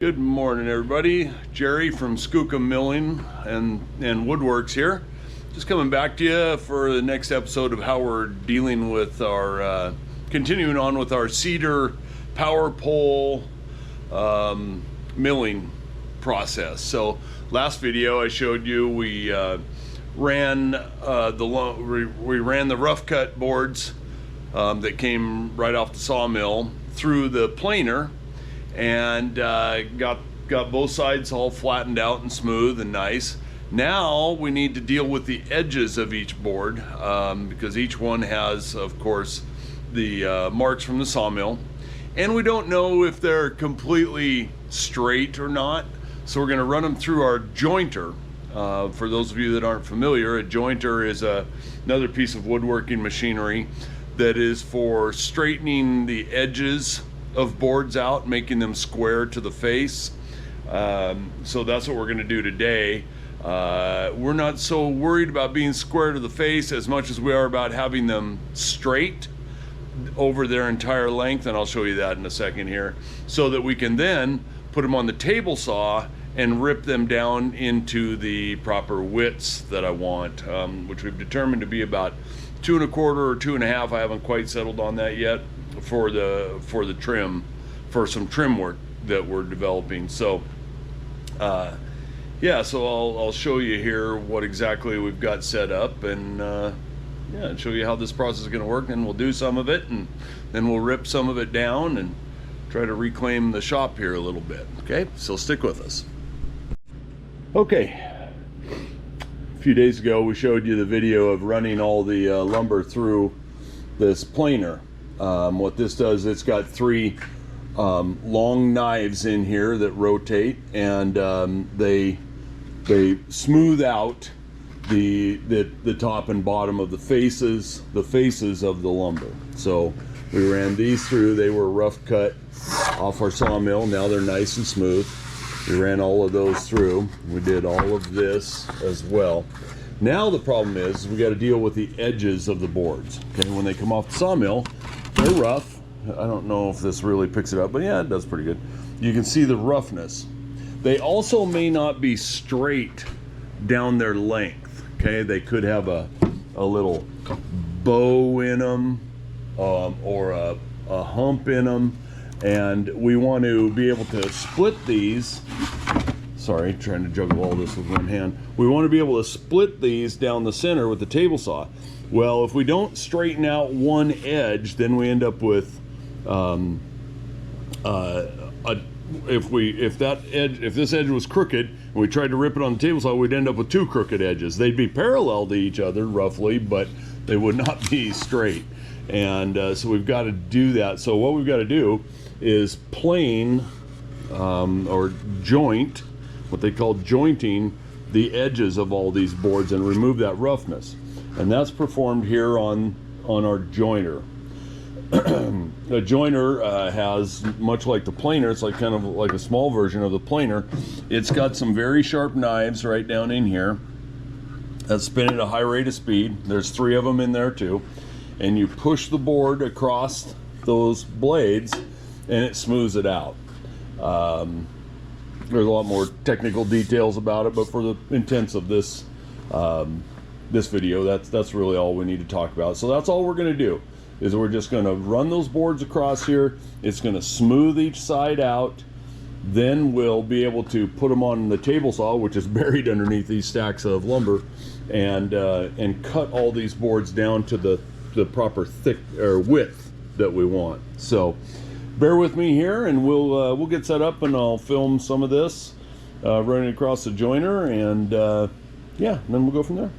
Good morning, everybody. Jerry from Skookum Milling and Woodworks here. Just coming back to you for the next episode of how we're dealing with our, continuing on with our cedar power pole milling process. So last video I showed you we ran the rough cut boards that came right off the sawmill through the planer, and got both sides all flattened out and smooth and nice. Now we need to deal with the edges of each board because each one has, of course, the marks from the sawmill, and we don't know if they're completely straight or not. So we're going to run them through our jointer. For those of you that aren't familiar, a jointer is another piece of woodworking machinery that is for straightening the edges of boards out, making them square to the face. So that's what we're going to do today. We're not so worried about being square to the face as much as we are about having them straight over their entire length, and I'll show you that in a second here, so that we can then put them on the table saw and rip them down into the proper widths that I want, which we've determined to be about 2 1/4 or 2 1/2. I haven't quite settled on that yet for the trim, for some trim work that we're developing. So yeah, so I'll show you here what exactly we've got set up, and yeah, and show you how this process is going to work, and we'll do some of it, and then we'll rip some of it down and try to reclaim the shop here a little bit. Okay, so stick with us. Okay, a few days ago we showed you the video of running all the lumber through this planer. What this does, it's got 3 long knives in here that rotate, and they smooth out the top and bottom of the faces of the lumber. So we ran these through. They were rough cut off our sawmill. Now they're nice and smooth. We ran all of those through. We did all of this as well. Now the problem is we got to deal with the edges of the boards. Okay, when they come off the sawmill, they're rough. I don't know if this really picks it up, but yeah, it does pretty good. You can see the roughness. They also may not be straight down their length. Okay, they could have a little bow in them, or a hump in them, and we want to be able to split these. Sorry, trying to juggle all this with one hand. We want to be able to split these down the center with the table saw. Well, if we don't straighten out one edge, then we end up with if this edge was crooked and we tried to rip it on the table saw, we'd end up with 2 crooked edges. They'd be parallel to each other roughly, but they would not be straight. And so we've got to do that. So what we've got to do is plane or joint, what they call jointing the edges of all these boards and remove that roughness. And that's performed here on our jointer. The jointer has, much like the planer, it's like kind of like a small version of the planer. It's got some very sharp knives right down in here that spin at a high rate of speed. There's 3 of them in there too. And you push the board across those blades and it smooths it out. There's a lot more technical details about it, but for the intents of this this video, that's really all we need to talk about. So that's all we're going to do, is we're just going to run those boards across here. It's going to smooth each side out. Then we'll be able to put them on the table saw, which is buried underneath these stacks of lumber, and cut all these boards down to the proper thick or width that we want. So bear with me here, and we'll get set up, and I'll film some of this running across the jointer, and yeah, then we'll go from there.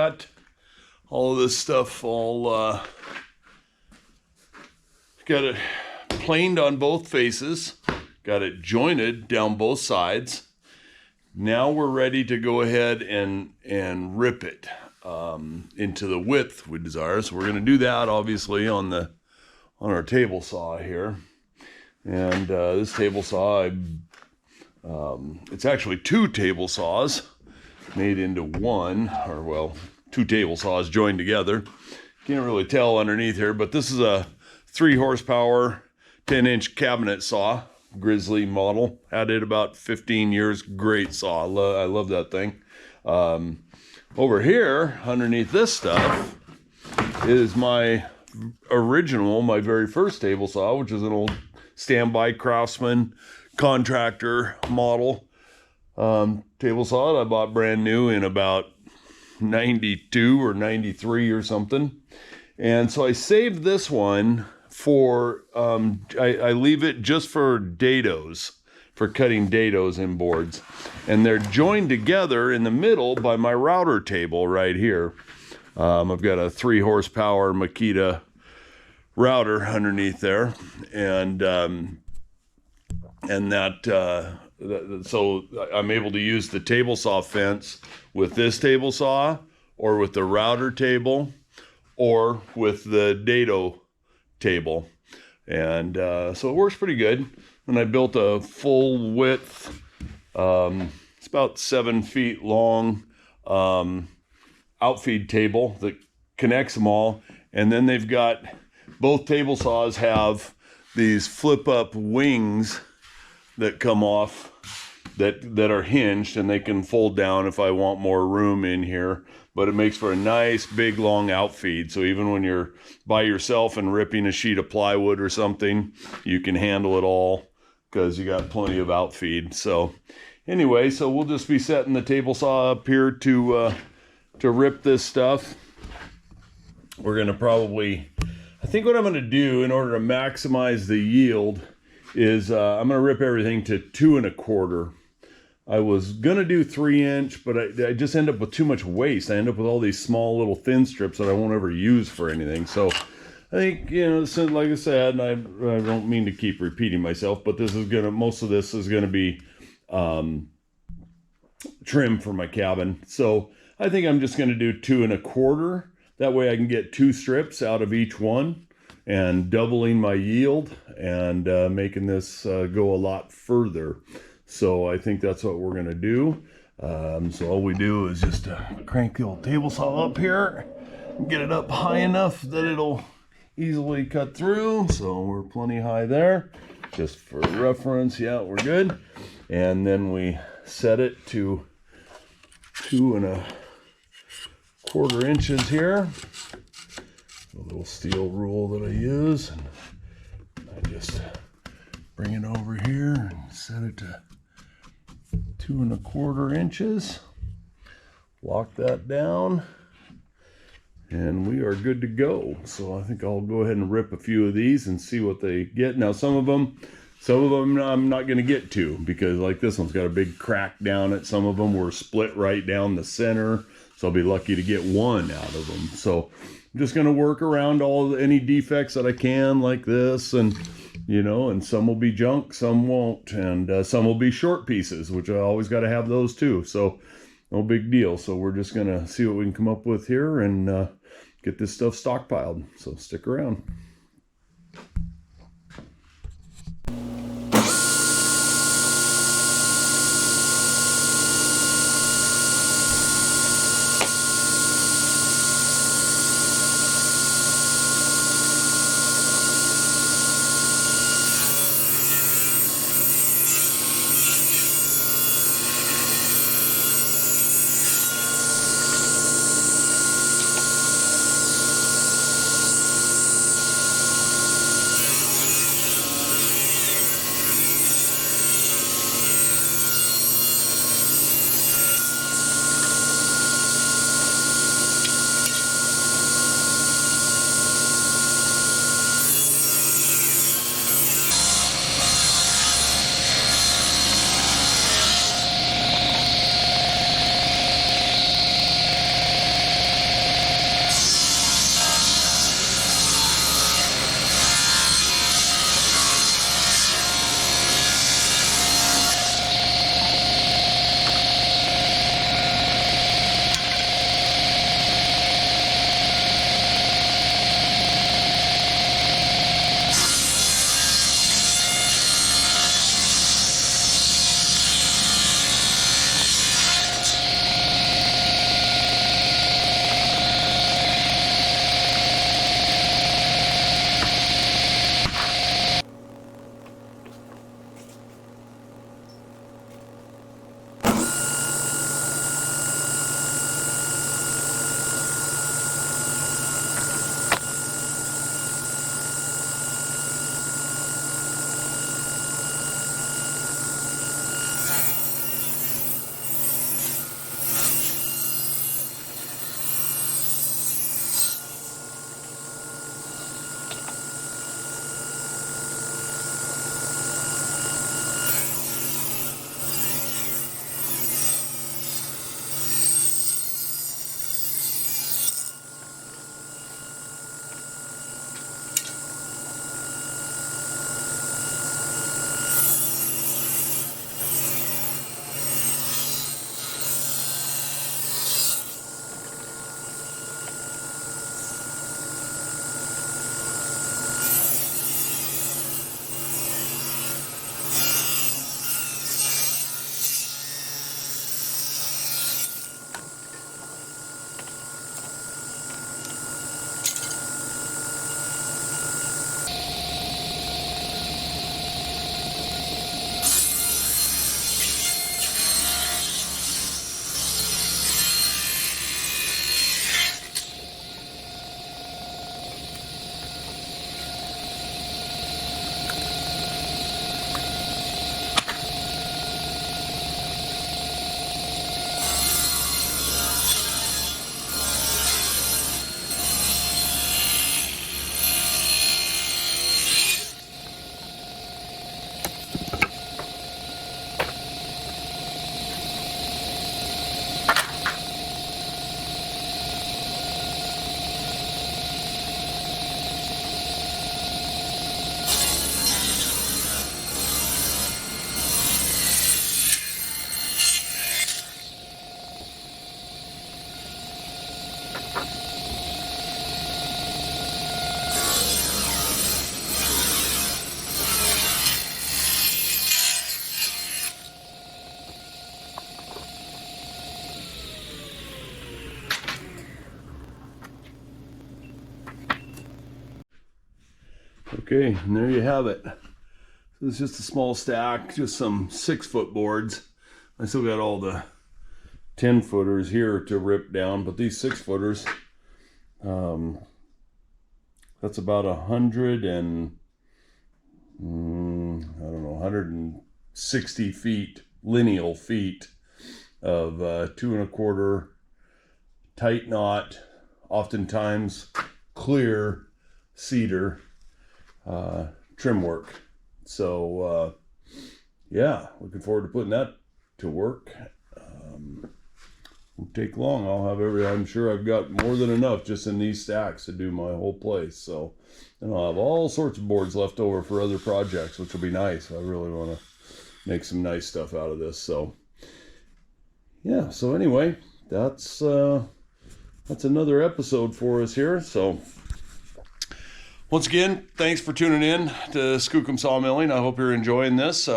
got all of this stuff all got it planed on both faces, got it jointed down both sides. Now we're ready to go ahead and rip it into the width we desire. So we're going to do that obviously on our table saw here. And this table saw, it's actually two table saws made into one, or well, two table saws joined together. Can't really tell underneath here, but this is a 3 horsepower, 10-inch cabinet saw, Grizzly model. Had it about 15 years. Great saw. I love that thing. Over here, underneath this stuff, is my original, my very first table saw, which is an old standby Craftsman contractor model table saw that I bought brand new in about 92 or 93 or something. And so I saved this one for, I leave it just for dados, for cutting dados in boards. And they're joined together in the middle by my router table right here. I've got a 3 horsepower Makita router underneath there. And so I'm able to use the table saw fence with this table saw, or with the router table, or with the dado table. And so it works pretty good. And I built a full width, it's about 7 feet long, outfeed table that connects them all. And then they've got, both table saws have these flip up wings that come off that are hinged, and they can fold down if I want more room in here. But it makes for a nice big long outfeed. So even when you're by yourself and ripping a sheet of plywood or something, you can handle it all because you got plenty of outfeed. So anyway, so we'll just be setting the table saw up here to rip this stuff. We're gonna probably, I think what I'm gonna do in order to maximize the yield is I'm gonna rip everything to 2 1/4. I was gonna do 3-inch, but I just end up with too much waste. I end up with all these small little thin strips that I won't ever use for anything. So I think, you know, so like I said, and I don't mean to keep repeating myself, but this is gonna, most of this is gonna be trim for my cabin. So I think I'm just gonna do 2 1/4. That way I can get 2 strips out of each one, and doubling my yield and making this go a lot further. So I think that's what we're going to do. So all we do is just crank the old table saw up here, get it up high enough that it'll easily cut through. So we're plenty high there. Just for reference, yeah, we're good. And then we set it to 2 1/4 inches here. A little steel rule that I use, and I just bring it over here and set it to 2 1/4 inches. Lock that down, and we are good to go. So I think I'll go ahead and rip a few of these and see what they get. Now some of them I'm not going to get to, because like this one's got a big crack down it. Some of them were split right down the center, so I'll be lucky to get one out of them. So I'm just going to work around any defects that I can, like this, and you know, and some will be junk, some won't, and some will be short pieces, which I always got to have those too. So no big deal. So we're just going to see what we can come up with here and get this stuff stockpiled. So stick around. Okay, and there you have it. So it's just a small stack, just some 6-foot boards. I still got all the 10-footers here to rip down, but these 6-footers, that's about 160 feet, lineal feet of 2¼ tight knot, oftentimes clear cedar trim work. So yeah, looking forward to putting that to work. Won't take long. I'm sure I've got more than enough just in these stacks to do my whole place. So then I'll have all sorts of boards left over for other projects, which will be nice. I really want to make some nice stuff out of this. So yeah, so anyway, that's another episode for us here. So once again, thanks for tuning in to Skookum Sawmilling. I hope you're enjoying this.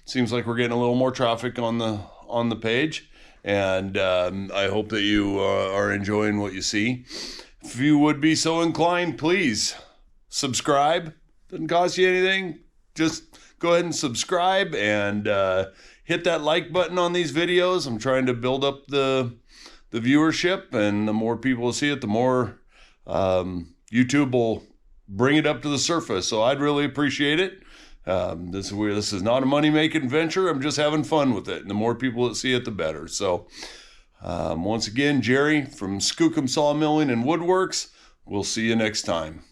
Seems like we're getting a little more traffic on the page, and I hope that you are enjoying what you see. If you would be so inclined, please subscribe. Doesn't cost you anything. Just go ahead and subscribe and hit that like button on these videos. I'm trying to build up the viewership, and the more people see it, the more YouTube will bring it up to the surface. So I'd really appreciate it. This is not a money-making venture. I'm just having fun with it. And the more people that see it, the better. So once again, Jerry from Skookum Sawmilling and Woodworks. We'll see you next time.